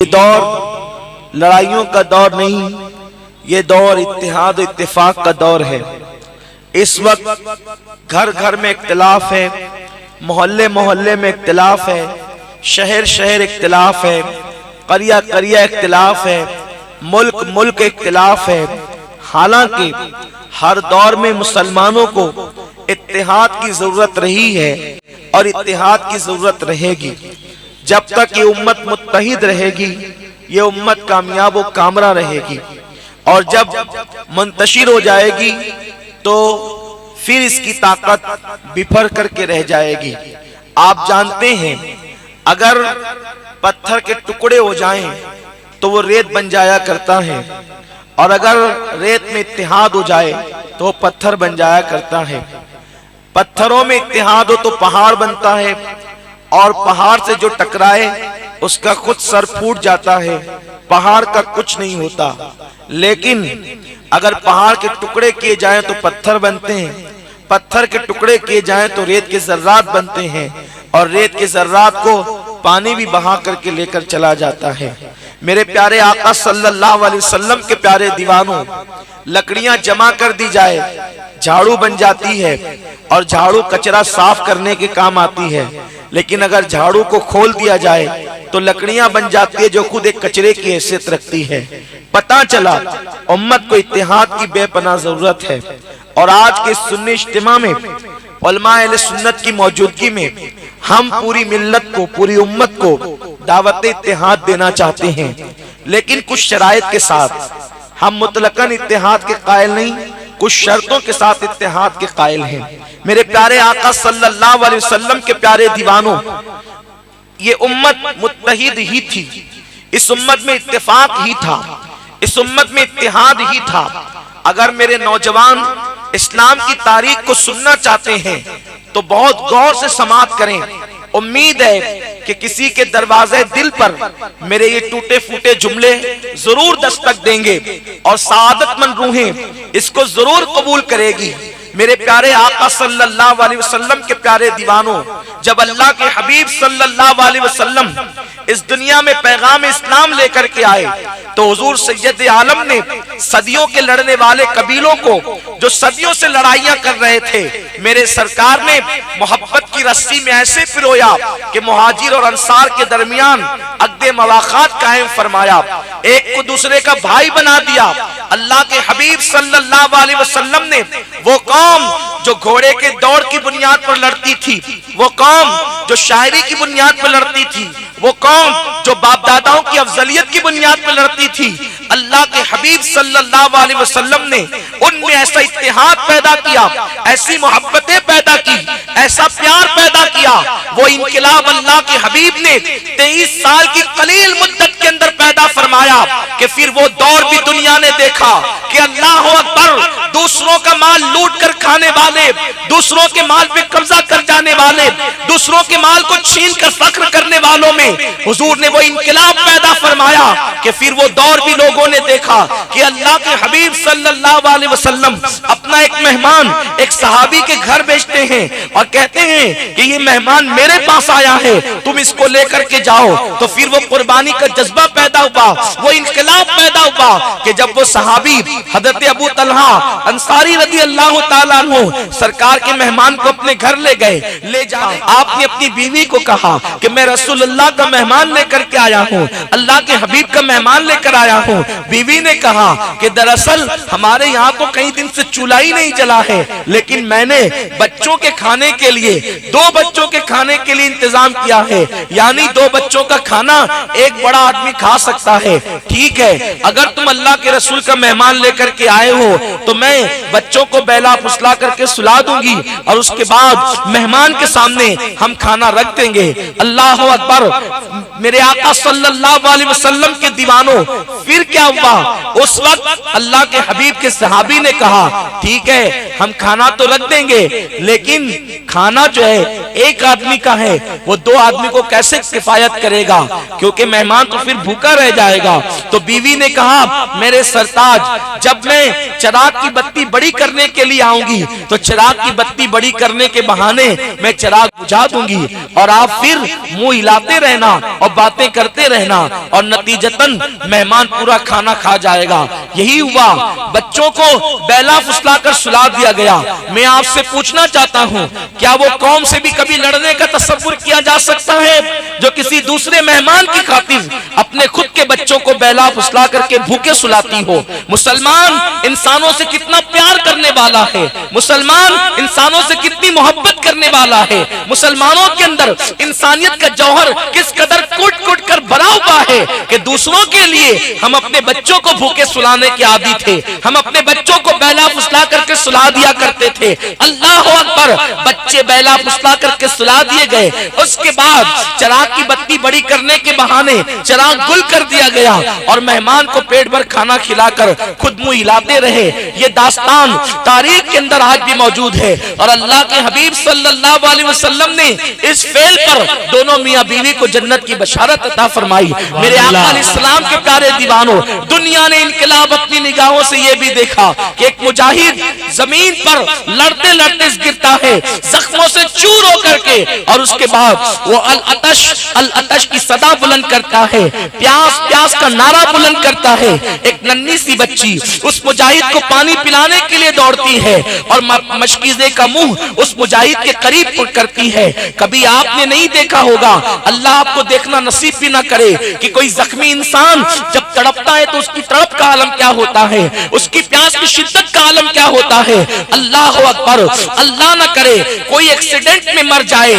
یہ دور لڑائیوں کا دور نہیں، یہ دور اتحاد و اتفاق کا دور ہے۔ اس وقت گھر گھر میں اختلاف ہے، محلے محلے میں اختلاف ہے، شہر شہر اختلاف ہے، قریہ قریہ اختلاف ہے، ملک ملک اختلاف ہے۔ حالانکہ ہر دور میں مسلمانوں کو اتحاد کی ضرورت رہی ہے اور اتحاد کی ضرورت رہے گی۔ جب تک یہ امت متحد رہے گی، یہ امت کامیاب و کامرہ رہے گی، اور جب منتشر ہو جائے گی تو پھر اس کی طاقت بکھر کر کے رہ جائے گی۔ آپ جانتے ہیں اگر پتھر کے ٹکڑے ہو جائیں تو وہ ریت بن جایا کرتا ہے، اور اگر ریت میں اتحاد ہو جائے تو وہ پتھر بن جایا کرتا ہے۔ پتھروں میں اتحاد ہو تو پہاڑ بنتا ہے، اور پہاڑ سے جو ٹکرائے اس کا خود سر پھوٹ جاتا ہے، پہاڑ کا کچھ نہیں ہوتا۔ لیکن اگر پہاڑ کے ٹکڑے کیے جائیں تو پتھر بنتے ہیں، پتھر کے ٹکڑے کیے جائیں تو ریت کے ذرات بنتے ہیں، اور ریت کے ذرات کو پانی بھی بہا کر کے لے کر چلا جاتا ہے۔ میرے پیارے آقا صلی اللہ علیہ وسلم کے پیارے دیوانوں، لکڑیاں جمع کر دی جائے جھاڑو بن جاتی ہے، اور جھاڑو کچرا صاف کرنے کے کام آتی ہے، لیکن اگر جھاڑو کو کھول دیا جائے تو لکڑیاں بن جاتی ہے جو خود ایک کچرے کی حیثیت رکھتی ہے۔ پتہ چلا امت کو اتحاد کی بے پناہ ضرورت ہے، اور آج کے سنی اجتماع میں علماء اہل سنت کی موجودگی میں ہم پوری ملت کو، پوری امت کو دعوت اتحاد دینا چاہتے ہیں، لیکن کچھ شرائط کے ساتھ۔ ہم مطلقاً اتحاد کے قائل نہیں، کچھ شرطوں کے ساتھ اتحاد کے قائل ہیں۔ میرے پیارے آقا صلی اللہ علیہ وسلم کے پیارے دیوانوں، یہ امت متحد ہی تھی، اس امت میں اتفاق ہی تھا، اس امت میں اتحاد ہی تھا۔ اگر میرے نوجوان اسلام کی تاریخ کو سننا چاہتے ہیں تو بہت غور سے سماعت کریں۔ امید ہے کہ کسی کے دروازے دل پر میرے یہ ٹوٹے پھوٹے جملے ضرور دستک دیں گے، اور سعادت مند روحیں اس کو ضرور قبول کرے گی۔ میرے پیارے آقا صلی اللہ علیہ وسلم کے پیارے دیوانوں، جب اللہ کے حبیب صلی اللہ علیہ وسلم اس دنیا میں پیغام اسلام لے کر کے آئے تو حضور سید عالم نے صدیوں کے لڑنے والے قبیلوں کو، جو صدیوں سے لڑائیاں کر رہے تھے، میرے سرکار نے محبت کی رسی میں ایسے پرویا کہ مہاجر اور انصار کے درمیان عقد مواخات قائم فرمایا، ایک کو دوسرے کا بھائی بنا دیا۔ اللہ کے حبیب صلی اللہ علیہ وسلم نے وہ قوم جو گھوڑے کے دوڑ کی بنیاد پر لڑتی تھی، وہ قوم جو شاعری کی بنیاد پر لڑتی تھی، وہ قوم جو باپ داداؤں کی افضلیت کی بنیاد پر لڑتی تھی، اللہ کے حبیب صلی اللہ علیہ وسلم نے ان میں ایسا اتحاد پیدا کیا، ایسی محبتیں پیدا کی، ایسا پیار پیدا کیا۔ وہ انقلاب اللہ کے حبیب نے 23 سال کی قلیل مدت کے اندر پیدا فرمایا کہ پھر وہ دور بھی دنیا نے دیکھا کہ اللہ اکبر، دوسروں کا مال لوٹ کر کھانے والے، دوسروں کے مال پہ قبضہ کر جانے والے، دوسروں کے مال کو چھین کر فخر کرنے والوں میں حضور نے وہ انقلاب پیدا فرمایا کہ پھر وہ دور بھی لوگوں نے دیکھا کہ اللہ کے حبیب صلی اللہ علیہ وسلم اپنا ایک مہمان ایک صحابی کے گھر بھیجتے ہیں اور کہتے ہیں کہ یہ مہمان میرے پاس آیا ہے، تم اس کو لے کر کے جاؤ۔ تو پھر وہ قربانی کا جذبہ پیدا ہوا، وہ انقلاب پیدا ہوا کہ جب وہ صحابی حضرت ابو طلحہ انصاری رضی اللہ تعالیٰ عنہ سرکار کے مہمان کو اپنے گھر لے گئے، لے جا آپ نے اپنی بیوی کو کہا کہ میں رسول اللہ کا مہمان لے کر کے آیا ہوں، اللہ کے حبیب کا مہمان لے کر آیا ہوں۔ بیوی نے کہا کہ دراصل ہمارے یہاں تو کئی دن سے چولہا ہی نہیں جلا ہے، لیکن میں نے بچوں کے کھانے کے لیے 2 بچوں کے کھانے کے لیے انتظام کیا ہے، یعنی 2 بچوں کا کھانا ایک بڑا آدمی کھا سکتا ہے۔ ٹھیک ہے، اگر تم اللہ کے رسول کا مہمان لے کر کے آئے ہو تو میں بچوں کو بیلا پھسلا کر کے سلا دوں گی، اور اس کے بعد مہمان کے سامنے ہم کھانا رکھ دیں گے۔ اللہ اکبر، میرے آقا صلی اللہ علیہ وسلم کے دیوانوں، پھر کیا ہوا؟ اس وقت اللہ کے حبیب کے صحابی نے کہا ٹھیک ہے ہم کھانا تو رکھ دیں گے، لیکن کھانا جو ہے ایک آدمی کا ہے، وہ 2 آدمی کو کیسے کفایت کرے گا، کیونکہ مہمان تو پھر بھوکا رہ جائے گا۔ تو بیوی نے کہا میرے سرتاج، جب میں چراغ کی بتی بڑی کرنے کے لیے آؤں گی تو چراغ کی بتی بڑی کرنے کے بہانے میں چراغ بجھا دوں گی، اور آپ پھر منہ ہلاتے رہنا اور باتیں کرتے رہنا اور نتیجتاً مہمان پورا کھانا کھا جائے گا۔ یہی ہوا، بچوں کو بیلا پھسلا کر سلا دیا گیا۔ میں آپ سے پوچھنا چاہتا ہوں، کیا وہ قوم سے بھی کبھی لڑنے کا تصور کیا جا سکتا ہے جو کسی دوسرے مہمان کی خاطر اپنے خود کے بچوں کو بیلا پھسلا کر کے بھوکے سلاتی ہو؟ مسلمان انسانوں سے کتنا پیار کرنے والا ہے، مسلمان انسانوں سے کتنی محبت کرنے والا ہے، مسلمانوں کے اندر انسانیت کا جوہر کس قدر کوٹ کوٹ کر بھرا ہوا ہے کہ دوسروں کے لیے ہم اپنے بچوں کو بھوکے سلانے کے عادی تھے، ہم اپنے بچوں کو بیلا پھسلا کر کے سلا دیا کرتے تھے۔ اللہ اکبر، بچے بیلا پھسلا کر کے سلا دیے گئے، اس کے بعد چراغ کی بتی بڑی کرنے کے بہانے چراغ گل کر دیا گیا اور مہمان کو پیٹ بھر کھانا کھلا کر خود منہ ہلاتے رہے۔ یہ داستان تاریخ کے اندر آج بھی موجود ہے، اور اللہ کے حبیب صلی اللہ علیہ وسلم نے اس فعل پر دونوں میاں بیوی کو جنت کی بشارت عطا فرمائی۔ میرے آقا علیہ السلام کے پیارے دیوانوں، دنیا نے انقلاب اپنی نگاہوں سے یہ بھی دیکھا کہ ایک مجاہد زمین پر لڑتے لڑتے گرتا ہے، زخموں سے چور ہو کر کے، اور اس کے بعد وہ العطش العطش کی صدا بلند کرتا ہے، پیاس پیاس کا نعرہ بلند کرتا ہے۔ ایک ننھی سی بچی اس مجاہد کو پانی پلانے کے لیے دوڑتی ہے اور مشکیزے کا منہ اس مجاہد کے قریب کرتی ہے۔ کبھی آپ نے نہیں دیکھا ہوگا، اللہ آپ کو دیکھنا نصیب بھی نہ کرے، کہ کوئی زخمی انسان جب تڑپتا ہے تو اس کی تڑپ کا عالم کیا ہوتا ہے، اس کی پیاس کی شدت کا عالم کیا ہوتا ہے۔ اللہ اکبر، اللہ نہ کرے کوئی ایکسیڈنٹ میں مر جائے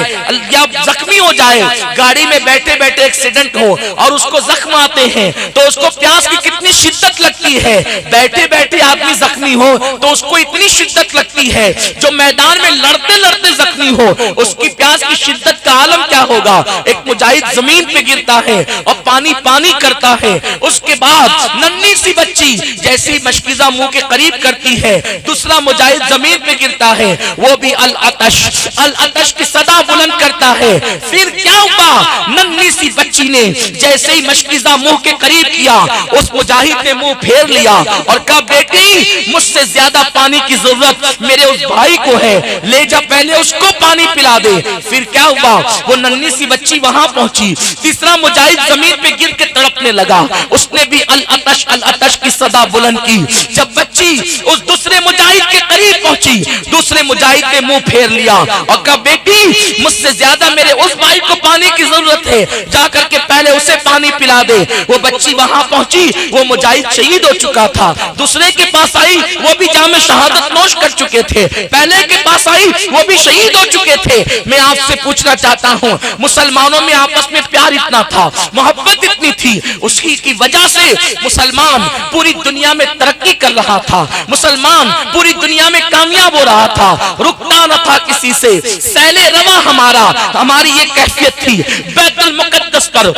یا زخمی ہو جائے، گاڑی میں بیٹھے بیٹھے ایکسیڈنٹ ہو اور اس کو زخم آتے ہیں تو اس کو پیاس کی کتنی شدت لگتی ہے۔ بیٹھے بیٹھے آدمی زخمی ہو تو اس کو اتنی شدت لگتی ہے، جو میدان میں لڑتے لڑتے زخمی ہو اس کی پیاس کی شدت کا عالم کیا ہوگا۔ ایک مجاہد زمین پہ گرتا ہے اور پانی پانی کرتا ہے، اس کے بعد ننھی سی بچی جیسی مشکیزہ منہ کے قریب کرتی ہے، دوسرا مجاہد زمین پہ گرتا ہے، وہ بھی العطش العطش کی صدا بلند کرتا ہے۔ پھر کیا ہوا، ننھی سی بچی نے جیسے ہی مشکیزہ منہ کے قریب کیا، اس مجاہد نے منہ پھیر لیا اور کہا بیٹی مجھ سے زیادہ پانی کی ضرورت میرے اس بھائی کو ہے، لے جا پہلے اس کو پانی پلا دے۔ پھر کیا ہوا، وہ ننھی سی بچی وہاں پہنچی، تیسرا مجاہد زمین پہ گر کے تڑپنے لگا، اس نے بھی العطش العطش کی صدا بلند کی۔ جب بچی اس دوسرے مجاہد کے قریب پہنچی، دوسرے مجاہد نے منہ پھیر لیا اور کہا بیٹی مجھ سے زیادہ میرے اس بھائی کو پانی کی ضرورت ہے، جا کر کے پہلے اسے پانی پلا دے۔ وہ بچی وہاں پہنچی، وہ مجاہد شہید ہو چکا تھا، دوسرے کے پاس آئی، وہ بھی جام شہادت نوش کر چکے تھے، پہلے کے پاس آئی، وہ بھی شہید ہو چکے تھے۔ میں آپ سے پوچھنا چاہتا ہوں، مسلمانوں میں آپس میں پیار اتنا تھا، محبت اتنی تھی، اسی کی وجہ سے مسلمان پوری دنیا میں ترقی کر رہا تھا، مسلمان پوری دنیا میں کامیاب ہو رہا تھا، رکتا نہ تھا کسی سے۔ سیلے رواں ہماری یہ کیفیت تھی، بیت المقدس پر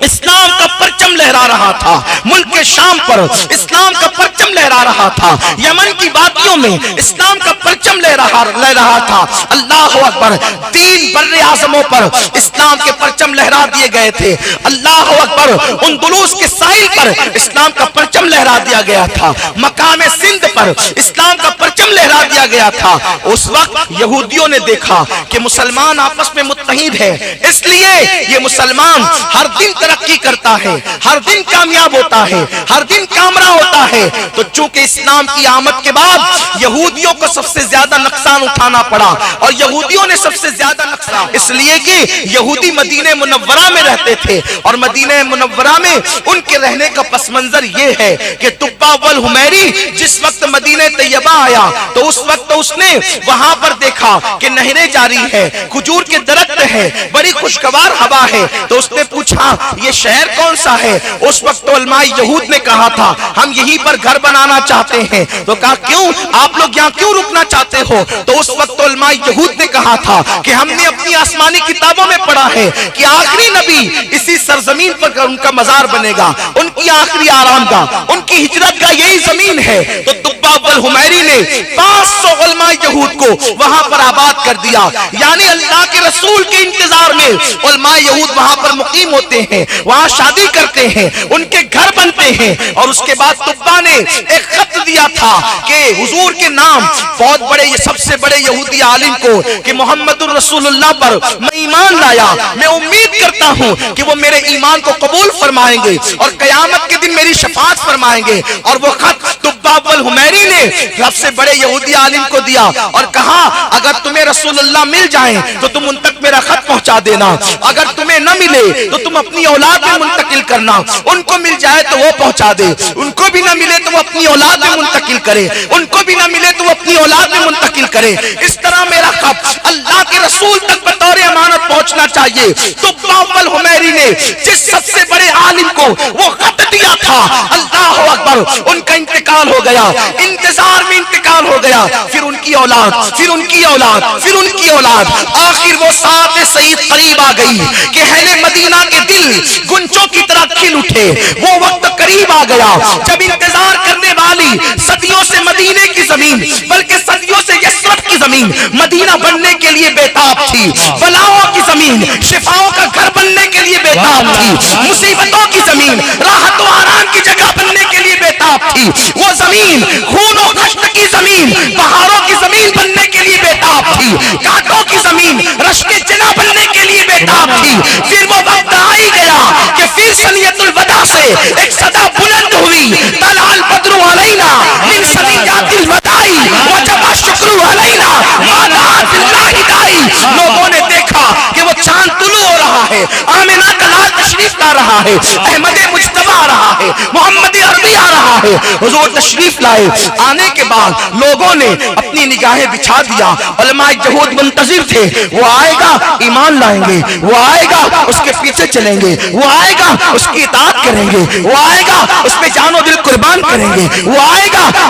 اسلام کا پرچم لہرا رہا تھا، ملک شام پر اسلام کا پرچم لہرا رہا تھا، یمن کی وادیوں میں اسلام کا پرچم لہرا رہا تھا۔ اللہ اکبر، 3 بر اعظموں پر اسلام کے پرچم لہرا دیے گئے تھے۔ اللہ اکبر، اندلس کے ساحل پر اسلام کا پرچم لہرا دیا گیا تھا، مقام سندھ پر اسلام کا پرچم لہرا دیا گیا تھا۔ اس وقت یہودیوں نے دیکھا کہ مسلمان آپس میں متحد ہے، اس لیے یہ مسلمان ہر دن ترقی کرتا ہے، ہر دن کامیاب ہوتا ہے، ہر دن کامرا ہوتا ہے۔ تو چونکہ اسلام کی آمد کے بعد یہودیوں کو سب سے زیادہ نقصان اٹھانا پڑا، اور یہودیوں نے سب سے زیادہ نقصان، اس لیے کہ یہودی مدینہ منورہ میں رہتے تھے، اور مدینہ منورہ میں ان کے رہنے کا پس منظر یہ ہے کہ تبا والحمیری جس وقت مدینہ طیبہ آیا تو اس وقت اس نے وہاں پر دیکھا کہ نہریں جاری ہے، کھجور کے درخت ہے، بڑی خوشگوار ہوا ہے، تو اس نے پوچھا یہ شہر کون سا ہے؟ اس وقت علماء یہود نے کہا تھا ہم یہیں پر گھر بنانا چاہتے ہیں۔ تو کہا کیوں، آپ لوگ یہاں کیوں رکنا چاہتے ہو؟ تو اس وقت علماء یہود نے کہا تھا کہ ہم نے اپنی آسمانی کتابوں میں پڑھا ہے کہ آخری نبی اسی سرزمین پر ان کا مزار بنے گا، ان کی آخری آرام گاہ، ان کی ہجرت کا یہی زمین ہے۔ تو تبا والحمیری نے 500 علماء یہود کو وہاں پر آباد کر دیا، یعنی اللہ کے رسول کے انتظار میں کے علماء یہود وہاں پر مقیم ہوتے ہیں, وہاں شادی کرتے ہیں, ان کے گھر بنتے ہیں. اور اس کے بعد طبا نے ایک خط دیا تھا کہ حضور کے نام بہت بڑے, یہ سب سے بڑے یہودی عالم کو, کہ محمد الرسول اللہ پر میں ایمان لایا, میں امید کرتا ہوں کہ وہ میرے ایمان کو قبول فرمائیں گے اور قیامت کے دن میری شفاعت فرمائیں گے. اور وہ خط طبا الحمیری نے سب سے بڑے یہودی عالم کو دیا اور کہا اگر تمہیں رسول اللہ مل جائیں تو تم ان تک میرا خط پہنچا دینا, اگر تمہیں نہ ملے تو تم اپنی اولاد میں منتقل کرنا, ان کو مل جائے تو وہ پہنچا دے, ان کو بھی نہ ملے تو وہ اپنی اولاد میں منتقل کرے, ان کو بھی نہ ملے تو وہ اپنی اولاد میں منتقل کرے. اس طرح میرا خط اللہ کے رسول تک بطور امانت پہنچنا چاہیے. تو طبا الحمیری نے جس سب سے بڑے عالم کو وہ خط دیا تھا, اللہ اکبر, ان کا انتقال ہو گیا, انتظار میں انتقال ہو گیا. پھر ان کی اولاد, پھر ان کی اولاد, پھر ان کی اولاد, آخر وہ ساعت سعید قریب آ گئی کہ اہل مدینہ کے دل گنچوں کی طرح کھل اٹھے. وہ وقت قریب آ گیا جب انتظار کرنے والی صدیوں سے مدینے کی زمین, بلکہ صدیوں سے یثرب کی زمین مدینہ بننے کے لیے بےتاب تھی, بلاؤں کی زمین شفاؤں کا گھر بننے کے لیے بےتاب تھی, مصیبتوں کی زمین راحت و آرام کی جگہ بننے کے لیے بےتاب تھی. وہ زمین خون و خشت کی زمین پہاڑوں کی زمین بننے کے لیے بےتاب تھی, کانٹوں کی زمین رشک جنا بننے کے لیے بےتاب تھی. پھر وہ وقت آ ہی گیا کہ پھر سنیت الوداع سے ایک صدا بلند ہوئی, طلع البدر علینا من ثنیات الوداع وجب الشکر علینا ما دعا باللہ داعی. لوگوں نے دیکھا کہ وہ چاند طلوع ہو رہا ہے, آمنہ کا لال تشریف لا رہا ہے, احمد مجتبی آ رہا ہے, محمد عربی آ رہا ہے. حضور تشریف لائے, آنے کے بعد لوگوں نے اپنی نگاہیں بچھا دیا. علماء یہود منتظر تھے, وہ آئے گا ایمان لائیں گے, وہ آئے گا اس کے پیچھے چلیں گے, وہ آئے گا اس کی اطاعت کریں گے, وہ آئے گا اس پہ جان و دل قربان کریں گے, وہ آئے گا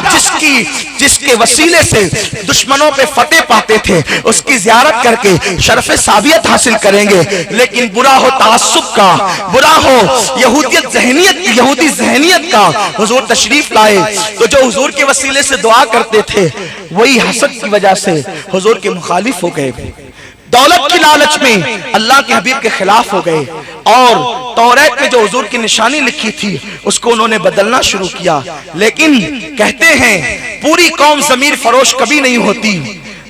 جس کے وسیلے سے دشمنوں پہ فتح پاتے تھے, اس کی زیارت کر کے شرف ثابت حاصل کریں گے. لیکن برا ہو تعصب کا, برا ہو یہودی ذہنیت کا. حضور تشریف لائے تو جو حضور کے وسیلے سے دعا کرتے تھے وہی حسد کی وجہ سے حضور کے مخالف ہو گئے, دولت کی لالچ میں اللہ کے حبیب کے خلاف ہو گئے, اور توریت میں جو حضور کی نشانی لکھی تھی اس کو انہوں نے بدلنا شروع کیا. لیکن کہتے ہیں پوری قوم ضمیر فروش کبھی نہیں ہوتی,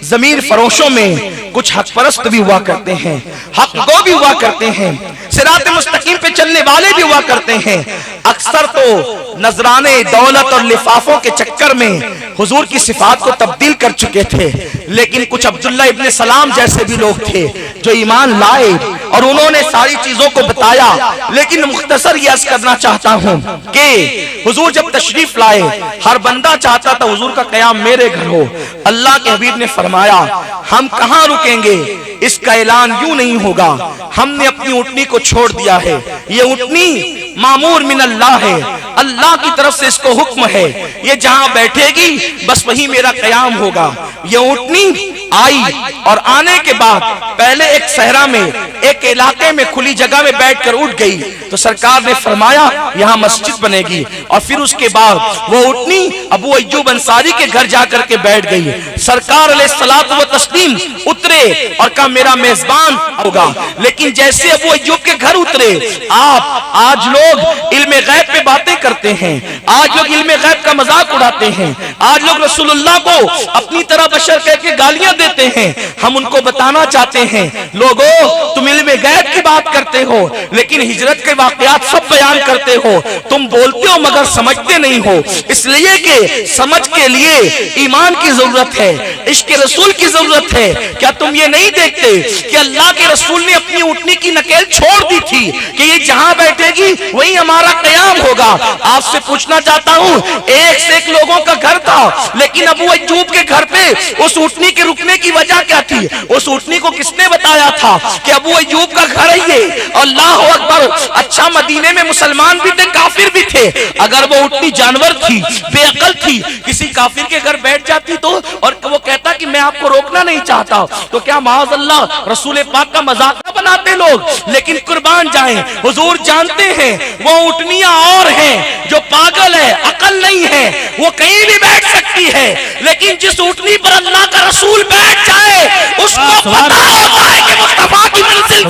ضمیر فروشوں میں کچھ حق پرست بھی ہوا کرتے ہیں, حق گو بھی ہوا کرتے ہیں, صراط مستقیم پہ چلنے والے بھی ہوا کرتے ہیں. اکثر تو نذرانے دولت اور لفافوں کے چکر میں حضور کی صفات کو تبدیل کر چکے تھے. لیکن کچھ عبداللہ ابن سلام جیسے بھی لوگ تھے جو ایمان لائے اور انہوں نے ساری چیزوں کو بتایا. لیکن مختصر یہ عرض کرنا چاہتا ہوں کہ حضور جب تشریف لائے ہر بندہ چاہتا تھا حضور کا قیام میرے گھر ہو. اللہ کے حبیب نے فرمایا ہم کہاں رکیں گے, اس کا اعلان یوں نہیں ہوگا, ہم نے اپنی اونٹنی کو چھوڑ دیا ہے, یہ اونٹنی مامور من اللہ ہے, اللہ کی طرف سے اس کو حکم ہے, یہ جہاں بیٹھے گی بس وہی میرا قیام ہوگا. یہ اونٹنی آئی اور آنے کے بعد پہلے ایک صحرا میں ایک علاقے میں کھلی جگہ میں بیٹھ کر اٹھ گئی تو سرکار نے فرمایا یہاں مسجد بنے گی. اور پھر اس کے بعد وہ اونٹنی ابو ایوب انصاری کے گھر جا کر کے بیٹھ گئی. سرکار علیہ الصلوۃ والتسلیم اترے اور کہا میرا میزبان ہوگا. لیکن جیسے ابو ایوب کے گھر اترے, آج لوگ علم غیب پہ باتیں کرتے ہیں, آج لوگ علم غیب کا مذاق اڑاتے ہیں, آج لوگ رسول اللہ کو اپنی طرح بشر کہہ کے گالیاں دیتے ہیں. ہم ان کو بتانا چاہتے ہیں لوگوں تم علم غیب کی بات کرتے ہو لیکن ہجرت کے واقعات سب بیان کرتے ہو, تم بولتے ہو مگر سمجھتے نہیں ہو. اس لیے کہ سمجھ کے لیے ایمان کی ضرورت ہے, عشق رسول کی ضرورت ہے. کیا تم یہ نہیں دیکھتے کہ اللہ کے رسول نے اپنی اونٹنی کی نکیل چھوڑ دی تھی کہ یہ جہاں بیٹھے گی وہی ہمارا قیام ہوگا. آپ سے پوچھنا چاہتا ہوں ایک سے ایک لوگوں کا گھر تھا لیکن ابو ایوب کے گھر پہ اس اونٹنی کے رکنے کی وجہ کیا تھی؟ اس اونٹنی کو کس نے بتایا تھا کہ ابو ایوب کا گھر ہے یہ؟ اللہ اکبر. اچھا مدینے میں مسلمان بھی تھے کافر بھی تھے, اگر وہ اونٹنی جانور تھی بے عقل تھی کسی کافر کے گھر بیٹھ جاتی تو اور وہ کہتا کہ میں آپ کو روکنا نہیں چاہتا تو کیا معاذ اللہ رسول پاک کا مذاق نہ بناتے لوگ؟ لیکن قربان جائیں حضور جانتے ہیں وہ اونٹنیاں اور ہیں جو پاگل ہے عقل نہیں ہے, وہ کہیں بھی بیٹھ سکتی ہے لیکن جس اونٹنی پر اللہ کا رسول بیٹھ جائے اس کو پتہ ہوتا ہے کہ مصطفیٰ کی منزل